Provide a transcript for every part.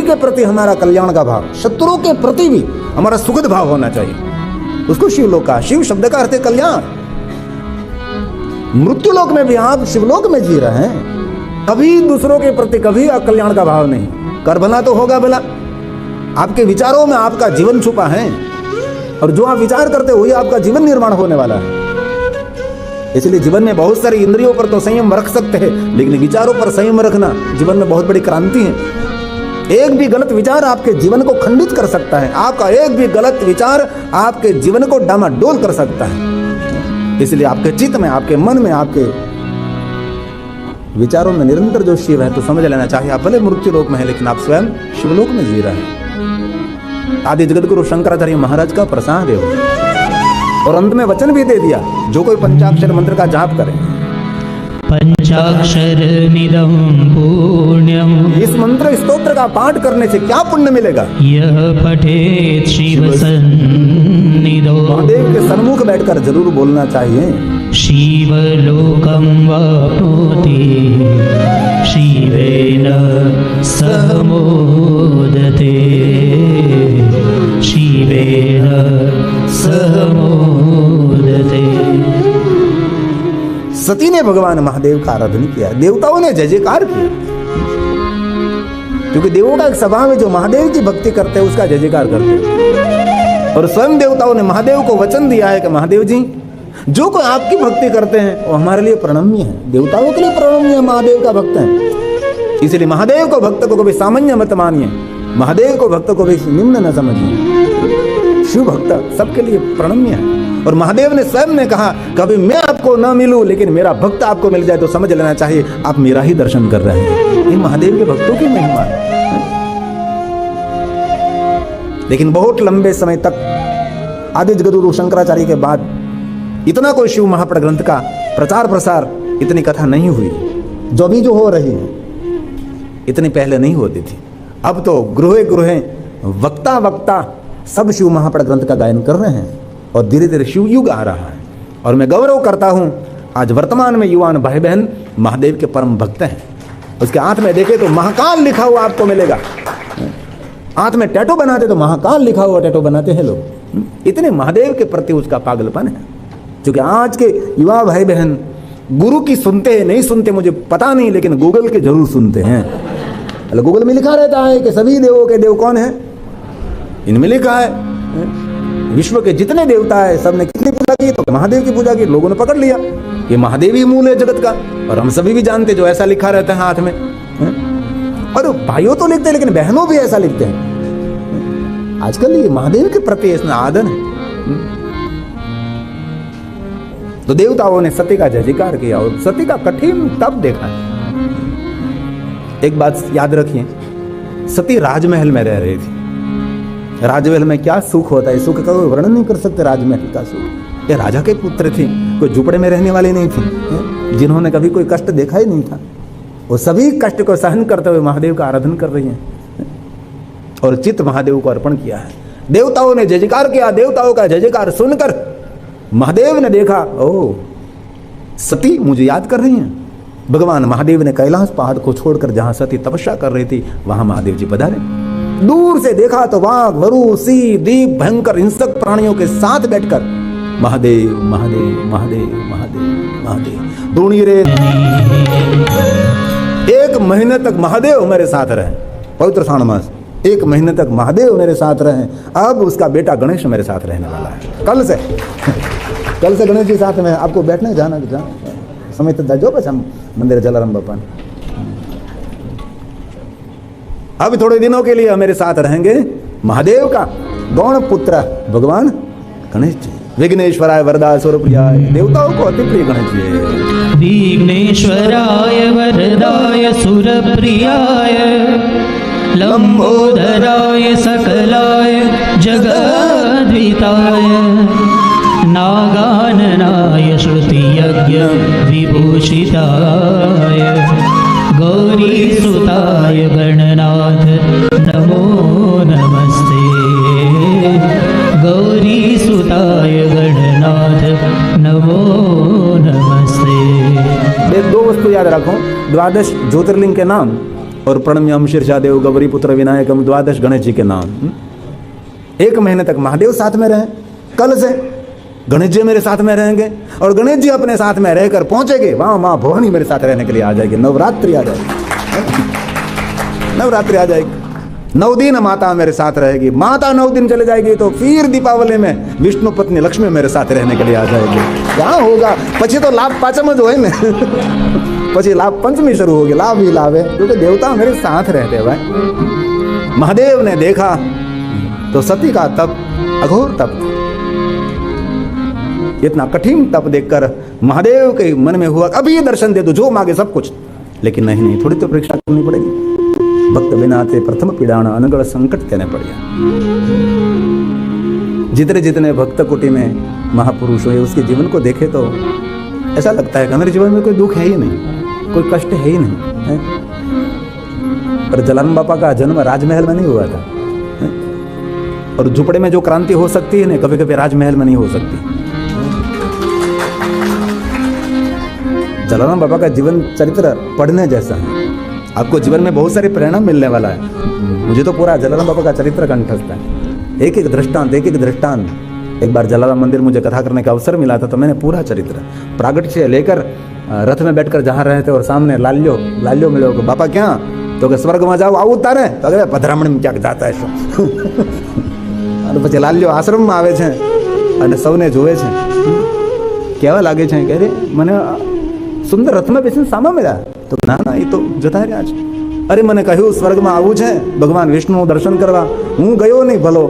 के प्रति हमारा कल्याण का भाव, शत्रुओं के प्रति भी हमारा सुखद भाव होना चाहिए। उसको शिवलोक का, शिव शब्द का अर्थ है कल्याण। मृत्यु लोक में भी आप शिवलोक में जी रहे हैं, कभी दूसरों के प्रति कभी कल्याण का भाव नहीं। कर भला तो होगा भला, आपके विचारों में आपका जीवन छुपा है, और जो आप विचार करते हो वही आपका जीवन निर्माण होने वाला है। इसलिए जीवन में बहुत सारी इंद्रियों पर तो संयम रख सकते हैं, लेकिन विचारों पर संयम रखना जीवन में बहुत बड़ी क्रांति है। एक भी गलत विचार आपके जीवन को खंडित कर सकता है, आपका एक भी गलत विचार आपके जीवन को डामाडोल कर सकता है। इसलिए आपके चित्त में, आपके मन में, आपके विचारों में निरंतर जो शिव है, तो समझ लेना चाहिए आप भले मृत्यु लोक में है, लेकिन आप स्वयं शिवलोक में जी रहे हैं। आदि जगत गुरु शंकराचार्य महाराज का प्रसाद है। और अंत में वचन भी दे दिया, जो कोई पंचाक्षर मंत्र का जाप करे, पंचाक्षरमिदं पुण्यम्, इस मंत्र स्तोत्र का पाठ करने से क्या पुण्य मिलेगा? यह पठेत शिव सन्निधौ, महादेव के सन्मुख बैठकर जरूर बोलना चाहिए। शिवलोकं वाप्नोति शिवेन सह मोदते, शिवेन सह मोदते। सती ने भगवान महादेव का आराधन किया, देवताओं ने जय जयकार किया, क्योंकि देवों का एक स्वभाव है, जो महादेव की भक्ति करते हैं उसका जय जयकार करते हैं। और स्वयं देवताओं ने महादेव को वचन दिया है कि महादेव जी, जो कोई आपकी भक्ति करते हैं वो हमारे लिए प्रणम्य है, देवताओं के लिए प्रणम्य महादेव का भक्त है। इसलिए महादेव को भक्त को कभी सामान्य मत मानिए, महादेव को भक्त को भी निम्न न समझिए। शिव भक्त सबके लिए प्रणम्य है। और महादेव ने स्वयं ने कहा, कभी मैं आपको न मिलूं लेकिन मेरा भक्त आपको मिल जाए, तो समझ लेना चाहिए आप मेरा ही दर्शन कर रहे हैं। ये महादेव के भक्तों की महिमा है। लेकिन बहुत लंबे समय तक आदि जगत गुरु शंकराचार्य के बाद इतना कोई शिव महापड़ ग्रंथ का प्रचार प्रसार, इतनी कथा नहीं हुई जो अभी जो हो रही है, इतनी पहले नहीं होती थी। अब तो गृहे गृहे वक्ता वक्ता सब शिव महापड़ ग्रंथ का गायन कर रहे हैं, और धीरे धीरे शिव युग आ रहा है। और मैं गौरव करता हूं, आज वर्तमान में युवान भाई बहन महादेव के परम भक्त हैं। उसके हाथ में देखे तो महाकाल लिखा हुआ आपको मिलेगा, हाथ में टैटू बनाते तो महाकाल लिखा हुआ टैटू बनाते हैं लोग। इतने महादेव के प्रति उसका पागलपन है। क्योंकि आज के युवा भाई बहन गुरु की सुनते हैं नहीं सुनते मुझे पता नहीं, लेकिन गूगल के जरूर सुनते हैं। गूगल में लिखा रहता है कि सभी देवों के देव कौन है, इनमें लिखा है विश्व के जितने देवता है सब ने कितनी पूजा की, तो महादेव की पूजा की। लोगों ने पकड़ लिया कि महादेव ही मूल है जगत का, और हम सभी भी जानते जो ऐसा लिखा रहता है हाथ में। और भाइयों तो लिखते हैं, लेकिन बहनों भी ऐसा लिखते हैं। आजकल ये महादेव के प्रति इसमें आदर है। तो देवताओं ने सती का जय जयकार किया, और सती का कठिन तप देखा है। एक बात याद रखिए, सती राजमहल में रह रही थी। राजमहल में क्या सुख होता है, सुख का कोई वर्णन नहीं कर सकते। राजमहल का सुख, ये राजा के पुत्र थी, कोई झुपड़े में रहने वाले नहीं थी, जिन्होंने कभी कोई कष्ट देखा ही नहीं था। वो सभी कष्ट को सहन करते हुए महादेव का आराधन कर रही हैं, और चित्त महादेव को अर्पण किया है। देवताओं ने जय जयकार किया। देवताओं का जय जयकार सुनकर महादेव ने देखा, ओ सती मुझे याद कर रही हैं। भगवान महादेव ने कैलाश पहाड़ को छोड़कर जहां सती तपस्या कर रही थी, वहां महादेव जी पधारे। दूर से देखा तो वाघ, वरु, सिंह, दीप, भयंकर हिंसक प्राणियों के साथ बैठकर महादेव महादेव महादेव महादेव महादेव ढूंढी रे। 1 महीने तक महादेव मेरे साथ रहे, पवित्र श्रावण मास 1 महीने तक महादेव मेरे साथ रहे। अब उसका बेटा गणेश मेरे साथ रहने वाला है। कल से गणेश जी साथ में आपको बैठने जाना समय तक जो बस हम मंदिर जलाराम बापा। अब थोड़े दिनों के लिए मेरे साथ रहेंगे महादेव का गौण पुत्र भगवान गणेश जी। विघ्नेश्वराय वरदाय स्वरूपयाय, देवताओं को अति प्रिय गणेश जी। विघ्नेश्वराय वरदाय सुरप्रियाय, लंबोदराय सकलाय जगद्विताय, नागाननाय श्रुतियज्ञ विभूषिताय, गौरीसुताय गणनाथ नमो नमस्ते, गौरीसुताय गणनाथ नमो नमस्ते। ये 2 वस्तु याद रखो, द्वादश ज्योतिर्लिंग के नाम और प्रणम्यम शीर्षादेव गौरी पुत्र विनायकम द्वादश गणेश जी के नाम। 1 महीने तक महादेव साथ में रहे, कल से गणेश जी मेरे साथ में रहेंगे और गणेश जी अपने साथ में रहकर पहुंचेंगे वहां माँ भवानी मेरे साथ रहने के लिए आ जाएगी। नवरात्रि आ जाएगी, नवरात्रि आ जाएगी, 9 दिन माता मेरे साथ रहेगी। माता 9 दिन चले जाएगी तो फिर दीपावली में विष्णु पत्नी लक्ष्मी मेरे साथ रहने के लिए आ जाएगी। क्या होगा પછી तो लाभ पाचम જ હોય ને, પછી लाभ पंचमी शुरू होगी। लाभ ही लाभ है क्योंकि देवता मेरे साथ रहते हैं भाई। महादेव ने देखा तो सती का तप अघोर तप, इतना कठिन तप देखकर महादेव के मन में हुआ अभी दर्शन दे दो, जो मांगे सब कुछ। लेकिन नहीं, थोड़ी तो परीक्षा करनी पड़ेगी। भक्त बिना ते प्रथम पीड़ाण अनगढ़ संकट कहने पड़िया। जितने जितने भक्त कोटि में महापुरुष हुए उसके जीवन को देखे तो ऐसा लगता है कि हमारे जीवन में कोई दुख है ही नहीं, कोई कष्ट है ही नहीं है? पर जलाराम बापा का जन्म राजमहल में नहीं हुआ था है? और झुपड़े में जो क्रांति हो सकती है ना, कभी कभी राजमहल में नहीं हो सकती। जलाराम बाबा का जीवन चरित्र पढ़ने जैसा है। आपको जीवन में बहुत सारी प्रेरणा मिलने वाला है। मुझे तो पूरा जलाराम बाबा का चरित्र कंठस्थ है, एक एक दृष्टांत, एक एक दृष्टांत। एक बार जलाराम मंदिर मुझे कथा करने का अवसर मिला था तो मैंने पूरा चरित्र प्रागट्य से लेकर रथ में बैठकर जहाँ रहे थे और सामने लाल्यो मिलो कि बापा क्या तो कि स्वर्ग में जाओ आવું તારે તો કે પધરામણી ક્યાંક જાતા હશો। અને પછી લાલ્યો આશ્રમમાં આવે છે અને સૌને જોવે છે, કેવા લાગે છે કે મને સુંદર રથમાં બેસીને સામા મળ્યા તો ના ના એ તો જતા રહ્યા છે। અરે મને કહ્યું સ્વર્ગમાં આવવું છે ભગવાન વિષ્ણુનું દર્શન કરવા, હું ગયો નહીં ભલો।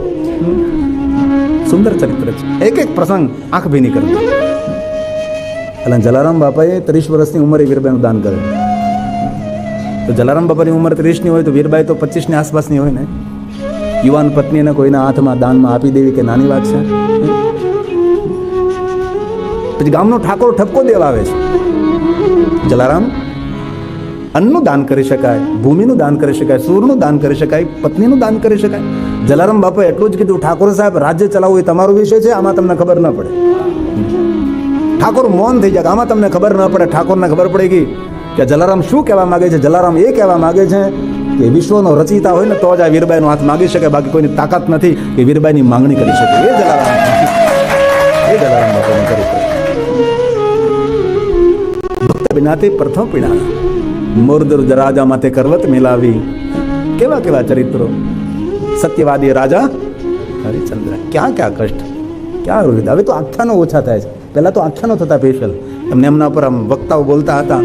સુંદર ચરિત્ર છે, એક એક પ્રસંગ આંખ ભીની કરી દે। એટલે જલારામ બાપાએ 30 વર્ષની ઉંમરે વીરબાઈનું દાન કર્યું। તો જલારામ બાપાની ઉંમર 30ની હોય તો વીરબાઈ તો 25ની આસપાસની હોય ને। યુવાન પત્નીને કોઈના હાથમાં દાનમાં આપી દેવી કે નાની વાત છે? પછી ગામનો ઠાકોર ઠપકો દેવા આવે છે, જલારામ અન્નનું દાન કરી શકાય, ભૂમિનું દાન કરી શકાય, સૂરનું દાન કરી શકાય, પત્નીનું દાન કરી શકાય। જલારામ બાપાએ એટલું જ કીધું, ઠાકોર સાહેબ રાજ્ય ચલાવવું એ તમારો વિષય છે, આમાં તમને ખબર ન પડે। ઠાકોર મૌન થઈ જાય, આમાં તમને ખબર ન પડે। ઠાકોરને ખબર પડી ગઈ કે જલારામ શું કહેવા માંગે છે। જલારામ એ કહેવા માંગે છે કે વિશ્વનો રચયિતા હોય ને તો જ આ વીરબાઈનો હાથ માગી શકે, બાકી કોઈની તાકાત નથી કે વીરબાઈની માંગણી કરી શકે। એ જલારામ બાપાને કરી શકે। ભક્ત બિનાતે પ્રથમ પીડા મોરદર રાજા માથે કરવત મિલાવી, કેવા કેવા ચરિત્રો। સત્યવાદી રાજા હરિચંદ્ર, ક્યાં ક્યાં કષ્ટ, ક્યાં રોહિત। હવે તો આખ્યાનો ઓછા થાય છે, પહેલા તો આખ્યાનો થતા સ્પેશિયલ, એમને એમના પર આમ વક્તાઓ બોલતા હતા।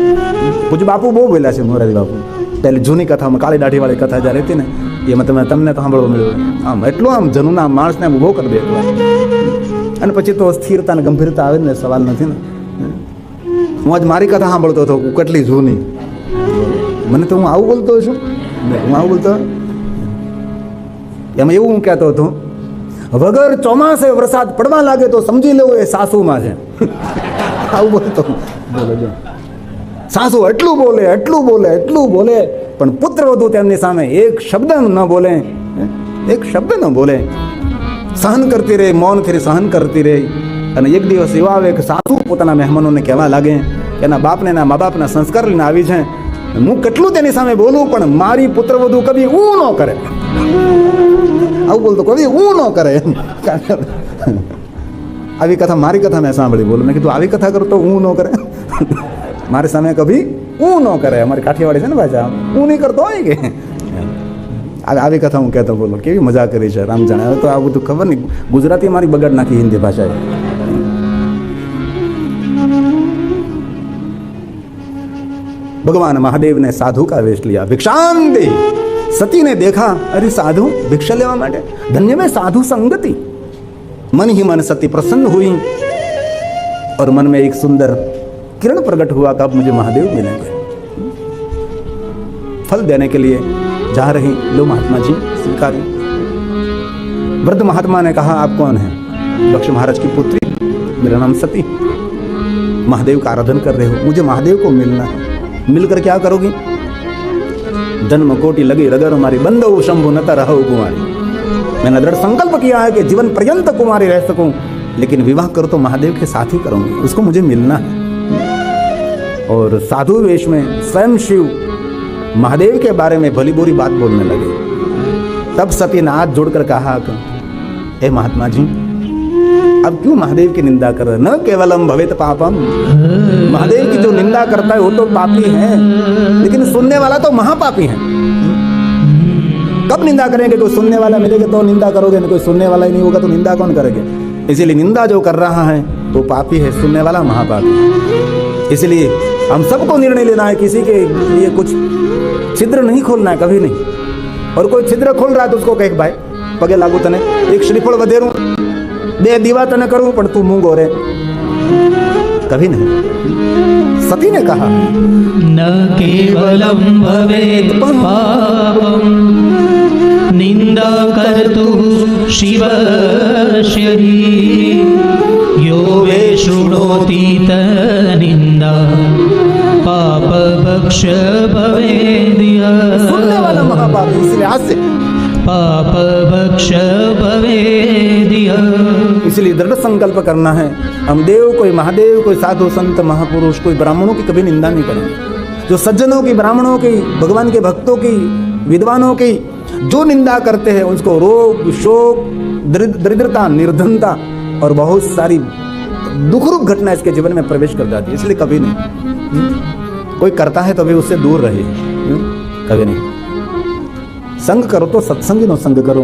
પૂજ્ય બાપુ બહુ બોલ્યા છે, મોરારી બાપુ પહેલી જૂની કથામાં, કાળી દાઢીવાળી કથા જ્યારે હતી ને એમાં તમને તો સાંભળવા મળ્યું, આમ એટલું આમ જનુના માણસને આમ ઊભો કરી દે એટલો। અને પછી તો સ્થિરતા ને ગંભીરતા આવે ને સવાલ નથી ને। હું આજ મારી કથા સાંભળતો હતો, કેટલી જૂની, મને તો હું આવું બોલતો છું, હું આવું બોલતો એમાં એવું હું કહેતો હતો, વગર ચોમાસે વરસાદ પડવા લાગે તો સમજી લેવું એ સાસુમાં છે। આવું બોલતો બોલો જો, સાસુ એટલું બોલે એટલું બોલે એટલું બોલે પણ પુત્ર વધુ તેમની સામે એક શબ્દ ન બોલે, એક શબ્દ ન બોલે, સહન કરતી રહે, મૌનથી સહન કરતી રહે। અને એક દિવસ એવા આવે કે સાસુ પોતાના મહેમાનોને કહેવા લાગે કે એના બાપને એના મા બાપના સંસ્કાર લઈને આવી છે, હું કેટલું તેની સામે બોલું પણ મારી પુત્ર વધુ કદી હું ન કરે। આવું બોલતો કદી હું ન કરે। આવી કથા મારી કથા મેં સાંભળી, બોલું મેં કીધું આવી કથા કરતો હું ન કરે, મારી સામે કભી હું ન કરે। અમારી કાઠિયાવાડી છે ને ભાષા, હું નહીં કરતો હોય કે આવી કથા હું કહેતો, બોલો કેવી મજા કરી છે રામ જાણે। હવે તો આ બધું ખબર નહીં, ગુજરાતી મારી બગાડ નાખી હિન્દી ભાષાએ। भगवान महादेव ने साधु का वेश लिया, भिक्षाम दे। सती ने देखा, अरे साधु भिक्षा लेवा माटे, धन्य में साधु संगति। मन ही मन सती प्रसन्न हुई और मन में एक सुंदर किरण प्रकट हुआ कि अब मुझे महादेव मिलेंगे। फल देने के लिए जा रही, लो महात्मा जी स्वीकारी। वृद्ध महात्मा ने कहा, आप कौन हैं? दक्ष महाराज की पुत्री, मेरा नाम सती, महादेव का आराधन कर रहे हो, मुझे महादेव को मिलना है। मिलकर क्या करोगी? जन्म कोटि लगी रगर मारी, बंदो शंभु नत रहो कुमारी। मैंने दृढ़ संकल्प किया है कि जीवन पर्यंत कुमारी रह सकूं, लेकिन विवाह करो तो महादेव के साथ ही करूंगी, उसको मुझे मिलना है। और साधु वेश में स्वयं शिव महादेव के बारे में भली बुरी बात बोलने लगे। तब सती ने हाथ जोड़कर कहा कि हे महात्मा जी, अब क्यों महादेव की निंदा कर रहे? न केवलम भवेत पापम, महादेव की जो निंदा करता है वो तो पापी है, लेकिन सुनने वाला तो महापापी है। कब निंदा करेंगे? कोई सुनने वाला मिलेगा तो निंदा करोगे, कोई सुनने वाला ही नहीं होगा तो निंदा कौन करेंगे? इसीलिए निंदा जो कर रहा है वो पापी है, सुनने वाला महापापी। इसलिए हम सबको निर्णय लेना है, किसी के लिए कुछ छिद्र नहीं खोलना है, कभी नहीं। और कोई छिद्र खोल रहा है तो उसको कहे भाई पगे लागू तने एक श्रीफल वधेरू दे दीवा तने करूं पण तू मुंह गोरे, कभी नहीं। सती ने कहा न केवलम भवेत् पापम निंदा कर्तुः शिवस्य हि यो वे शृणोति तन्निंदा पापभक्ष भवेद्। सुनने वाला महापापी, इसलिए आज से पापभक्ष भवेद्। इसलिए दृढ़ संकल्प करना है, हम देव कोई महादेव कोई साधु संत महापुरुष कोई ब्राह्मणों की कभी निंदा नहीं करेंगे। जो सज्जनों की, ब्राह्मणों की, भगवान के भक्तों की, विद्वानों की जो निंदा करते हैं उसको रोग शोक दरिद्रता निर्धनता और बहुत सारी दुखरूप घटना इसके जीवन में प्रवेश कर जाती है। इसलिए कभी नहीं कोई करता है तो भी उससे दूर रहे, कभी नहीं। संग करो तो सत्संगी नो संग करो,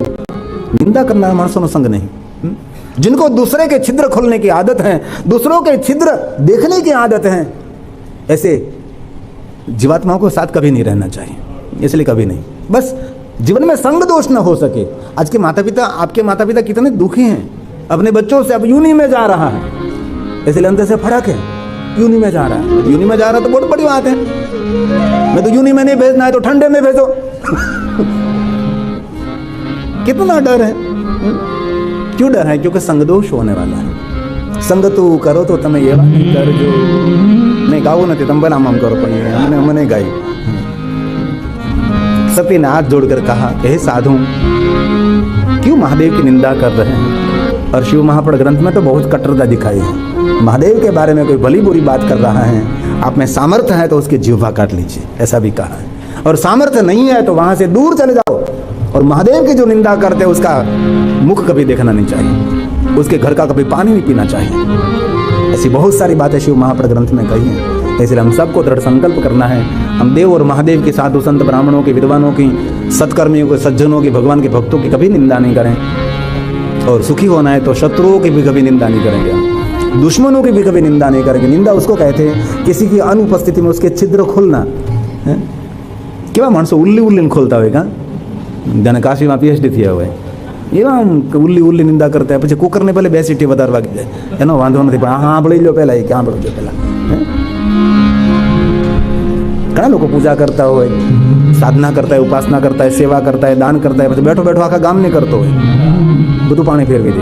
निंदा करना मानसों नो संग नहीं। जिनको दूसरे के छिद्र खोलने की आदत है, दूसरों के छिद्र देखने की आदत है, ऐसे जीवात्माओं को साथ कभी नहीं रहना चाहिए। इसलिए कभी नहीं, बस जीवन में संग दोष न हो सके। आज के माता पिता, आपके माता पिता कितने दुखी हैं अपने बच्चों से। अब यूनी में जा रहा है, इसलिए अंदर से फर्क है, यूनी में जा रहा है। यूनी में जा रहा है तो बहुत बड़ी बात है। मैं तो यूनी में नहीं भेजना है तो ठंडे में भेजो। कितना डर है, क्यों डर है? क्योंकि संग दोष होने वाला है। संग तू करो तो तमें ये कर जो मैं गाऊ नहीं तम बोला हम करो मैंने मैंने गाई। सती ने हाथ जोड़कर कहा हे साधु, क्यों महादेव की निंदा कर रहे हैं? और शिव महापुराण ग्रंथ में तो बहुत कट्टरता दिखाई है। महादेव के बारे में कोई भली बुरी बात कर रहा है, आप में सामर्थ्य है तो उसकी जिह्वा काट लीजिए, ऐसा भी कहा है। और सामर्थ्य नहीं है तो वहां से दूर चले जाओ। और महादेव की जो निंदा करते हैं उसका मुख कभी देखना नहीं चाहिए, उसके घर का कभी पानी नहीं पीना चाहिए। ऐसी बहुत सारी बातें शिव महापुराण ग्रंथ में कही हैं। इसलिए हम सबको दृढ़ संकल्प करना है, हम देव और महादेव के साधु संत ब्राह्मणों के, विद्वानों की, सत्कर्मियों के, सज्जनों की, भगवान के भक्तों की कभी निंदा नहीं करें। और सुखी होना है तो शत्रुओं की भी कभी निंदा नहीं करेंगे, दुश्मनों की भी कभी निंदा नहीं करेंगे। निंदा उसको कहते हैं किसी की अनुपस्थिति में उसके छिद्र खोलना। केवा माणसो उल्ली उल्ली खोलता होगा, काशीમાં PhD થયા હોય એવા ઉલ્લી ઉલ્લી નિંદા કરતા હોય, પછી કુકરને પહેલે બે સીટી વધારે વાગી જાય, એનો વાંધો નથી, પણ હા સાંભળી લો પહેલાં, એ ક્યાં સાંભળજો પહેલાં। ઘણા લોકો પૂજા કરતા હોય, સાધના કરતા હોય, ઉપાસના કરતા હોય, સેવા કરતા હોય, દાન કરતા હોય, પછી બેઠો બેઠો આખા ગામને કરતો હોય, બધું પાણી ફેરવી દે।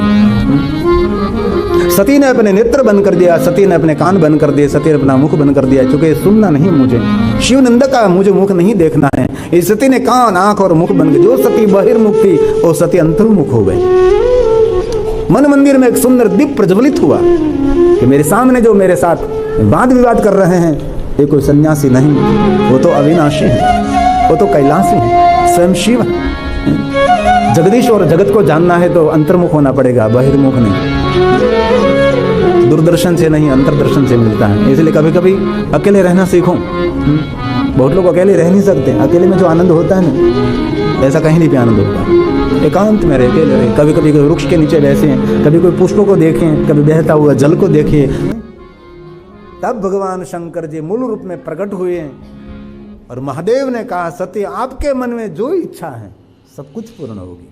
सती ने अपने नेत्र बंद कर दिया, सती ने अपने कान बंद कर दिए, सती ने अपना मुख बंद कर दिया, क्योंकि सुनना नहीं मुझे, शिव निंदा का मुझे मुख नहीं देखना है। इस सती ने कान आंख और मुख बंद कर। जो सती बहिर्मुख थी वो सती अंतर्मुख हो गई। मन मंदिर में एक सुंदर दीप प्रज्वलित हुआ कि मेरे सामने जो मेरे साथ वाद विवाद कर रहे हैं ये कोई सन्यासी नहीं, वो तो अविनाशी है, वो तो कैलाशी है, स्वयं शिव है। जगदीश और जगत को जानना है तो अंतर्मुख होना पड़ेगा, बहिर्मुख नहीं। दूरदर्शन से नहीं अंतर्दर्शन से मिलता है। इसलिए कभी कभी अकेले रहना सीखो। बहुत लोग अकेले रह नहीं सकते। अकेले में जो आनंद होता है ना, ऐसा कहीं नहीं भी आनंद होता। एकांत में रहे, अकेले रहे। कभी कभी कोई वृक्ष के नीचे बैसे, कभी कोई पुष्पों को देखें, कभी बहता हुआ जल को देखिए। तब भगवान शंकर जी मूल रूप में प्रकट हुए और महादेव ने कहा सती आपके मन में जो इच्छा है सब कुछ पूर्ण होगी।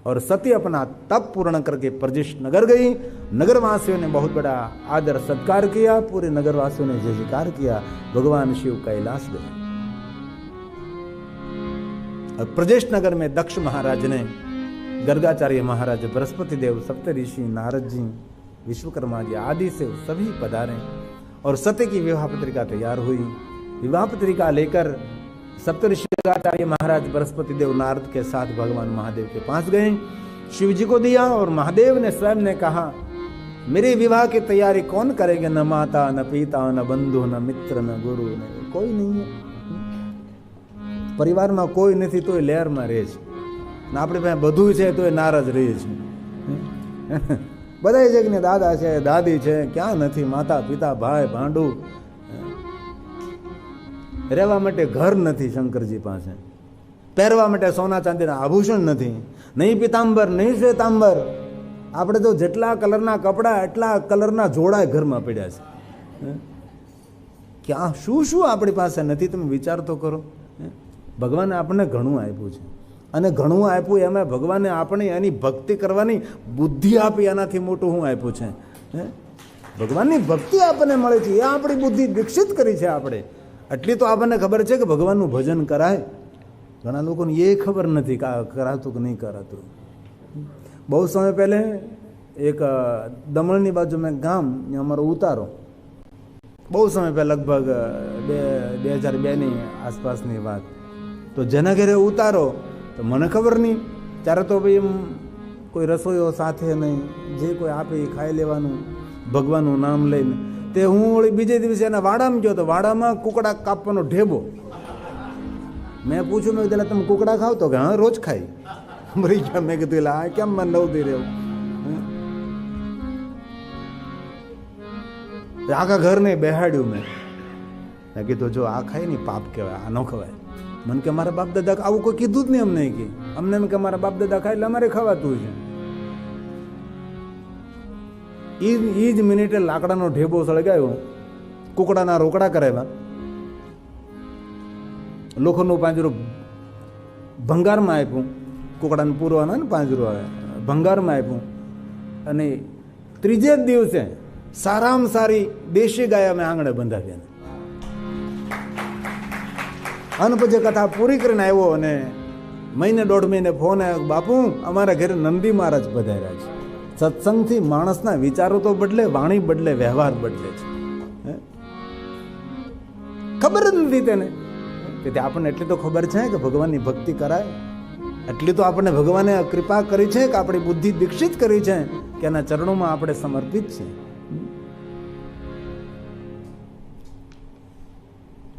और सती अपना तप पूर्ण करके प्रजिष्ठ नगर गई। नगरवासियों ने बहुत बड़ा आदर सत्कार किया, पूरे नगरवासियों ने जय जयकार किया। भगवान शिव कैलाश गए। और प्रजिष्ठ नगर में दक्ष महाराज ने, गर्गाचार्य महाराज, बृहस्पति देव, सप्तऋषि, नारद जी, विश्वकर्मा जी आदि से सभी पधारे और सती की विवाह पत्रिका तैयार हुई। विवाह पत्रिका लेकर सप्तऋषि गर्गाचार्य महाराज बृहस्पति देव नारद के साथ भगवान महादेव के पास गए, शिव जी को दिया। और महादेव ने स्वयं ने कहा मेरे विवाह की तैयारी कौन करेंगे? न माता, न पिता, न बंधु, न मित्र, न गुरु, न कोई नहीं है। પરિવારમાં કોઈ નથી તોય લહેરમાં રહે છે, ને આપણી પાસે બધું છે તોય નારાજ રહીએ છીએ. બધા છે કે દાદા છે, દાદી છે, ક્યાં નથી, માતા પિતા, ભાઈ ભાંડું, રહેવા માટે ઘર નથી શંકરજી પાસે, પહેરવા માટે સોના ચાંદીના આભૂષણ નથી, નહીં પિતાંબર નહીં શ્વેતાંબર. આપણે તો જેટલા કલરના કપડાં એટલા કલરના જોડા ઘરમાં પડ્યા છે. ક્યાં શું શું આપણી પાસે નથી, તમે વિચાર તો કરો. ભગવાને આપણને ઘણું આપ્યું છે, અને ઘણું આપ્યું એમાં ભગવાને આપણે એની ભક્તિ કરવાની બુદ્ધિ આપી, એનાથી મોટું શું આપ્યું છે? ભગવાનની ભક્તિ આપણને મળે છે, એ આપણી બુદ્ધિ વિકસિત કરી છે આપણે. એટલી તો આપણને ખબર છે કે ભગવાનનું ભજન કરાય. ઘણા લોકોને એ ખબર નથી કે કરાતું કે નહીં કરાતું. બહુ સમય પહેલે એક દમણની બાજુ મેં ગામ, અમારો ઉતારો, બહુ સમય પહેલાં લગભગ 2002ની આસપાસની વાત. તો જેના ઘરે ઉતારો તો મને ખબર નહીં, ત્યારે તો ભાઈ એમ કોઈ રસોઈઓ સાથે નહીં, જે કોઈ આપે એ ખાઈ લેવાનું ભગવાનનું નામ લઈને. તે હું વળી બીજે દિવસે એના વાડામાં ગયો તો વાડામાં કુકડા કાપવાનો ઢેબો. મેં પૂછ્યું, મેં કીધું તમે કુકડા ખાવ? તો કે હા રોજ ખાઈ. મરી ગયા. મેં કીધું એટલે આ કેમ મને નવથી રહેવું? આખા ઘરને બેહાડ્યું મેં કીધું જો આ ખાય નહીં પાપ કહેવાય, આ ન ખવાય. મને કે મારા બાપ દાદા આવું કોઈ કીધું જ નહીં અમને, કે અમને એમ કે મારા બાપ દાદા ખાય એટલે અમારે ખવાતું છે. એ જ મિનિટે લાકડાનો ઢેબો સળગાવ્યો, કુકડાના રોકડા કરાવ્યા, લોખંડનું પાંજરું ભંગારમાં આપ્યું, કુકડાને પૂરવાના ને પાંજરું આવે ભંગારમાં આપ્યું. અને ત્રીજે જ દિવસે સારામાં સારી દેશી ગાય અમે આંગણે બંધાવી. અને પછી કથા પૂરી કરીને આવ્યો, અને મહિને દોઢ મહિને ફોન આવ્યો, બાપુ અમારા ઘરે નંદી મહારાજ પધાર્યા છે. સત્સંગથી માણસના વિચારો તો બદલે, વાણી બદલે, વ્યવહાર બદલે છે. ખબર જ નથી તેને. તેથી આપણને એટલી તો ખબર છે કે ભગવાનની ભક્તિ કરાય. એટલી તો આપણને ભગવાને કૃપા કરી છે કે આપણી બુદ્ધિ દીક્ષિત કરી છે કે એના ચરણોમાં આપણે સમર્પિત છે.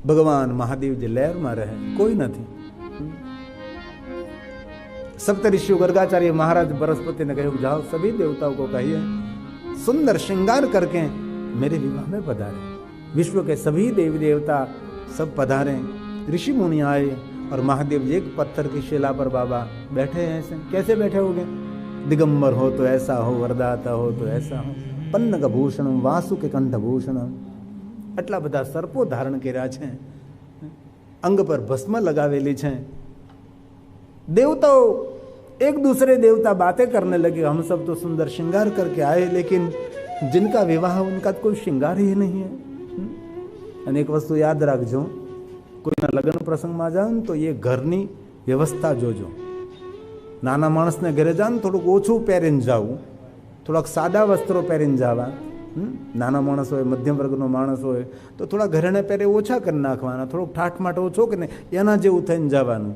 ભગવાન મહાદેવ જે લહેરમાં રહે, કોઈ નથી. सप्तऋषि गर्गाचार्य महाराज बृहस्पति ने कहा जाओ सभी देवताओं को कहिए सुंदर श्रृंगार करके मेरे विवाह में पधारे. विश्व के सभी देवी देवता सब पधारे. ऋषि मुनि आए और महादेव जी एक पत्थर की शिला पर बाबा बैठे हैं. ऐसे कैसे बैठे होंगे? दिगंबर हो तो ऐसा हो, वरदाता हो तो ऐसा हो, पन्नग भूषण वासु के कंठ भूषण. आटला બધા સર્પો ધારણ કર્યા છે, અંગ પર ભસ્મ લગાવેલી છે. देवताओं एक दूसरे देवता बातें करने लगे, हम सब तो सुंदर श्रृंगार करके आए, लेकिन जिनका विवाह उनका कोई श्रृंगार ही नहीं है. अनेक वस्तु याद रखो, कोईना लग्न प्रसंग में जाओ तो ये घरनी व्यवस्था जोजो. नाना माणस ने घरे जाओ थोड़ुंक ओछुं पहेरीने जावुं, थोड़ाक सादा वस्त्रों पहेरीने जावा. नाना माणस होय, मध्यम वर्गनो माणस होय तो थोड़ा घरेणे पहेरे ओछा करी नाखवाना, थोड़ोक ठाठमाठ ओछो करीने एना जेवुं थईने जवानुं.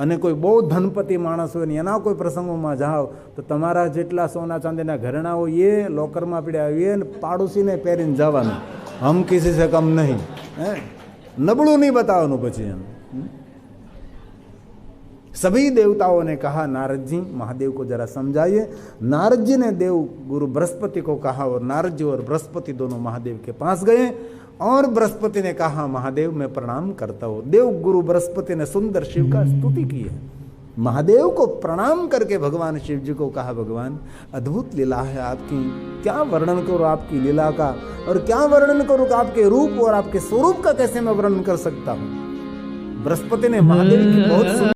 અને કોઈ બહુ ધનપતિ માણસ હોય ને એના કોઈ પ્રસંગોમાં જાઓ તો તમારા જેટલા સોના ચાંદીના ઘરેણા હોય એ લોકરમાં પડ્યા હોય એ પાડોશીને પહેરીને જવાનું. હમ કિસી સે કમ નહીં, નબળું નહીં બતાવવાનું. પછી એમ सभी देवताओं ने कहा नारद जी महादेव को जरा समझाइए. नारद जी ने देव गुरु बृहस्पति को कहा और नारद जी और बृहस्पति दोनों महादेव के पास गए और बृहस्पति ने कहा महादेव मैं प्रणाम करता हूँ. देव गुरु बृहस्पति ने सुंदर शिव का स्तुति की है. महादेव को प्रणाम करके भगवान शिव जी को कहा भगवान अद्भुत लीला है आपकी, क्या वर्णन करूँ आपकी लीला का, और क्या वर्णन करूँ आपके रूप और आपके स्वरूप का कैसे मैं वर्णन कर सकता हूँ. बृहस्पति ने महादेव की बहुत